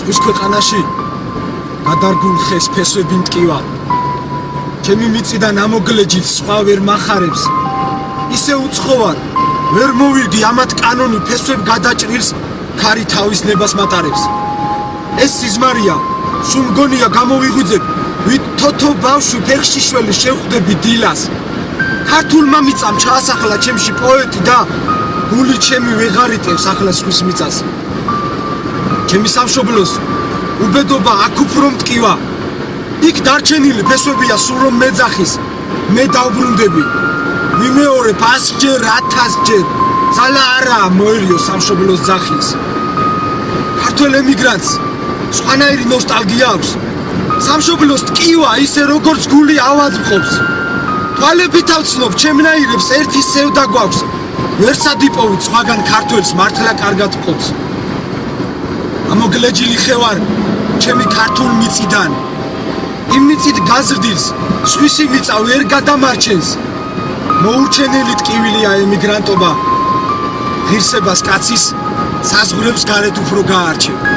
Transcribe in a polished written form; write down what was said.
ზღვის ქვეყანაში გადარგულ ხეს ფესვები მტკივა. ჩემი მიწიდან ამოგლეჯით სხვა ვერ მახარებს. ისე უცხოვარ, ვერ მოვირდი ამათ კანონი ფესვებ გადაჭრილს ქარი თავის ნებას მატარებს. ეს სიზმარია, სულ მგონია გამოვიღვიძებ, ვით თოთო ბავშვი ფეხშიშველი შევხვდები დილას. ქართულმა მიწამ ჩაასახლა ჩემში პოეტი და გული ჩემი ვეღარიტევს ახლა სხვის მიწას. ჩემი სამშობლოს უბედობა აქ უფრო მტკივა. იქ დარჩენილი ფესვებია სულ რომ მეძახის, მე დავბრუნდები. ვიმეორებ 100-ჯერ, 1000-ჯერ, ძალა არაა მოერიო სამშობლოს ძახილს. ქართველ ემიგრანტს სხვანაირი ნოსტალგია აქვს. სამშობლოს ტკივა ისე როგორც გული ავადმყოფს. თვალებით ავცნობ ჩემნაირებს ერთი სევდა გვაქვს. ვერსად იპოვით სხვაგან ქართველს მართლა კარგად მყოფს. ამოგლეჯილი ხევარ ჩემი ქართულ მიწიდან. იმ მიწით გაზრდილს სხვისი მიწა ვერ გადამარჩენს. მოურჩენელი ტკივილია ემიგრანტობა. ღირსებას კაცის საზღვრებს გარეთ უფრო გაარჩევ.